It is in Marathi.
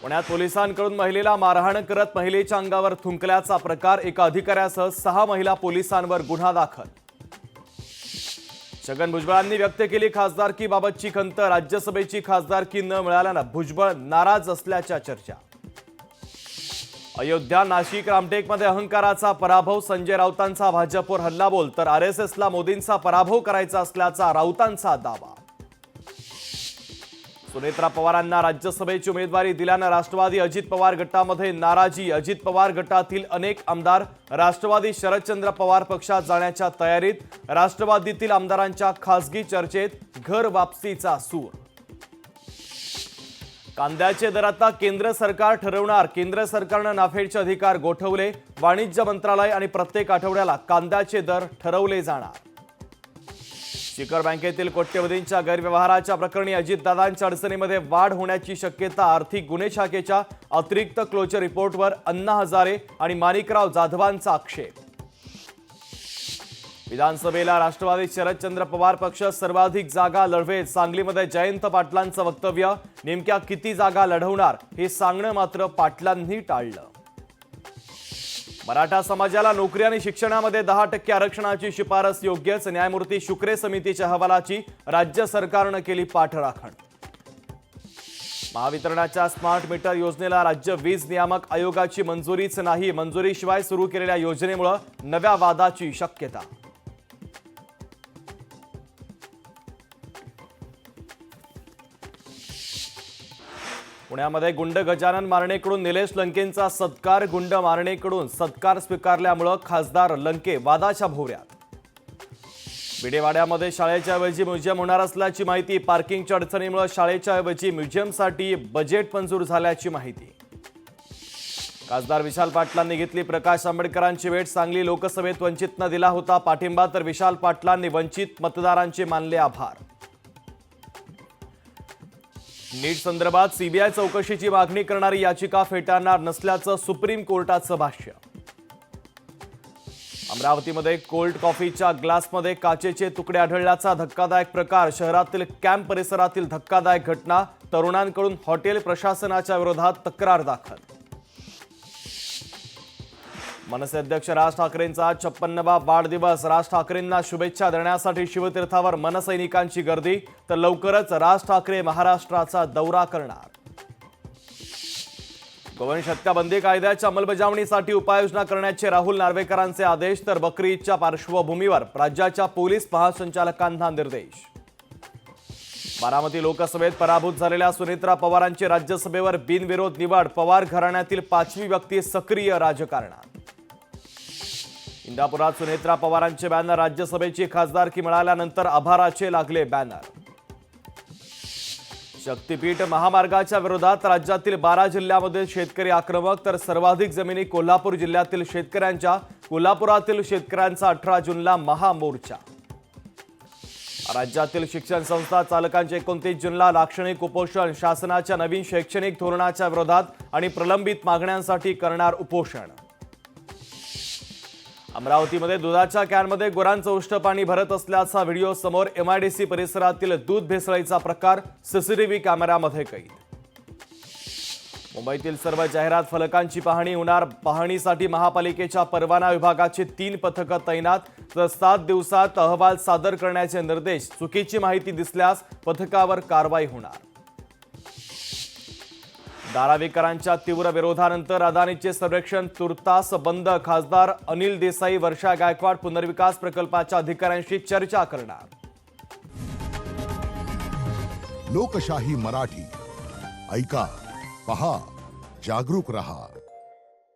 पुण्यात पोलिसांकडून महिलेला मारहाण करत महिलेच्या अंगावर थुंकल्याचा प्रकार, एका अधिकाऱ्यासह 6 महिला पोलिसांवर गुन्हा दाखल। छगन भुजबळांनी व्यक्त केली खासदारकीबाबतची खंत, राज्यसभेची खासदारकी न मिळाल्यानं भुजबळ नाराज असल्याच्या चर्चा। अयोध्या, नाशिक, रामटेकमध्ये अहंकाराचा पराभव, संजय राऊतांचा भाजपवर हल्लाबोल, तर आरएसएसला मोदींचा पराभव करायचा असल्याचा राऊतांचा दावा। सुनेत्रा पवारांना राज्यसभेची उमेदवारी दिल्यानं राष्ट्रवादी अजित पवार गटामध्ये नाराजी, अजित पवार गटातील अनेक आमदार राष्ट्रवादी शरदचंद्र पवार पक्षात जाण्याच्या तयारीत, राष्ट्रवादीतील आमदारांच्या खासगी चर्चेत घर वापसीचा सूर। कांद्याचे दर आता केंद्र सरकार ठरवणार, केंद्र सरकारनं नाफेडचे अधिकार गोठवले, वाणिज्य मंत्रालय आणि प्रत्येक आठवड्याला कांद्याचे दर ठरवले जाणार। शिखर बँकेतील कोट्यवधींच्या गैरव्यवहाराच्या प्रकरणी अजितदादांच्या अडचणीमध्ये वाढ होण्याची शक्यता, आर्थिक गुन्हे शाखेच्या अतिरिक्त क्लोजर रिपोर्टवर अण्णा हजारे आणि माणिकराव जाधवांचा आक्षेप। विधानसभेला राष्ट्रवादी शरदचंद्र पवार पक्ष सर्वाधिक जागा लढवेल, सांगलीमध्ये जयंत पाटलांचं वक्तव्य, नेमक्या किती जागा लढवणार हे सांगणं मात्र पाटलांनी टाळलं। मराठा समाजाला नोकरी आणि शिक्षणामध्ये 10% आरक्षणाची शिफारस योग्यच, न्यायमूर्ती शुक्रे समितीच्या अहवालाची राज्य सरकारनं केली पाठराखण। महावितरणाच्या स्मार्ट मीटर योजनेला राज्य वीज नियामक आयोगाची मंजुरीच नाही, मंजुरीशिवाय सुरू केलेल्या योजनेमुळे नव्या वादाची शक्यता। पुण्यामध्ये गुंड गजानन मारणेकडून निलेश लंकेंचा सत्कार, गुंड मारणेकडून सत्कार स्वीकारल्यामुळे खासदार लंके वादाच्या भोवऱ्यात। विडेवाड्यामध्ये शाळेच्या ऐवजी म्युझियम होणार असल्याची माहिती, पार्किंगच्या अडचणीमुळे शाळेच्या ऐवजी म्युझियमसाठी बजेट मंजूर झाल्याची माहिती। खासदार विशाल पाटलांनी घेतली प्रकाश आंबेडकरांची भेट, सांगली लोकसभेत वंचितनं दिला होता पाठिंबा, तर विशाल पाटलांनी वंचित मतदारांचे मानले आभार। नीट संदर्भात सीबीआय चौकशीची मागणी करणारी याचिका फेटाळणार नसल्याचं सुप्रीम कोर्टाचं भाष्य। अमरावतीमध्ये कोल्ड कॉफीच्या ग्लासमध्ये काचेचे तुकडे आढळल्याचा धक्कादायक प्रकार, शहरातील कॅम्प परिसरातील धक्कादायक घटना, तरुणांकडून हॉटेल प्रशासनाच्या विरोधात तक्रार दाखल। मनसे अध्यक्ष राज ठाकरेंचा 56वा वाढदिवस, राज ठाकरेंना शुभेच्छा देण्यासाठी शिवतीर्थावर मनसैनिकांची गर्दी, तर लवकरच राज ठाकरे महाराष्ट्राचा दौरा करणार। गोवंश हत्या बंदी कायद्याच्या अंमलबजावणीसाठी उपाययोजना करण्याचे राहुल नार्वेकरांचे आदेश, तर बकरी ईदच्या पार्श्वभूमीवर राज्याच्या पोलीस महासंचालकांना निर्देश। बारामती लोकसभेत पराभूत झालेल्या सुनेत्रा पवारांची राज्यसभेवर बिनविरोध निवड, पवार घराण्यातील 5वी व्यक्ती सक्रिय राजकारणात। इंदापुरात सुनेत्रा पवारांचे बॅनर, राज्यसभेची खासदारकी मिळाल्यानंतर आभाराचे लागले बॅनर। शक्तीपीठ महामार्गाच्या विरोधात राज्यातील 12 जिल्ह्यामध्ये शेतकरी आक्रमक, तर सर्वाधिक जमिनी कोल्हापूर जिल्ह्यातील शेतकऱ्यांच्या, कोल्हापुरातील शेतकऱ्यांचा 18 जूनला महामोर्चा। राज्यातील शिक्षण संस्था चालकांचे 29 जूनला लाक्षणिक उपोषण, शासनाच्या नवीन शैक्षणिक धोरणाच्या विरोधात आणि प्रलंबित मागण्यांसाठी करणार उपोषण। अमरावतीमध्ये दुधाच्या कॅनमध्ये गुरांचं उष्ट पाणी भरत असल्याचा व्हिडिओ समोर, एमआयडीसी परिसरातील दूध भेसळीचा प्रकार सीसीटीव्ही कॅमेऱ्यामध्ये कैद। मुंबईतील सर्व जाहिरात फलकांची पाहणी होणार, पाहणीसाठी महापालिकेच्या परवाना विभागाची 3 पथकं तैनात, तर 7 दिवसात अहवाल सादर करण्याचे निर्देश, चुकीची माहिती दिसल्यास पथकावर कारवाई होणार। धारावीकरांच्या तीव्र विरोधानंतर अदानीचे सर्वेक्षण तुर्तास बंद, खासदार अनिल देसाई वर्षा गायकवाड पुनर्विकास प्रकल्पाच्या अधिकाऱ्यांशी चर्चा करणार। लोकशाही मराठी ऐका, पहा, जागरूक रहा।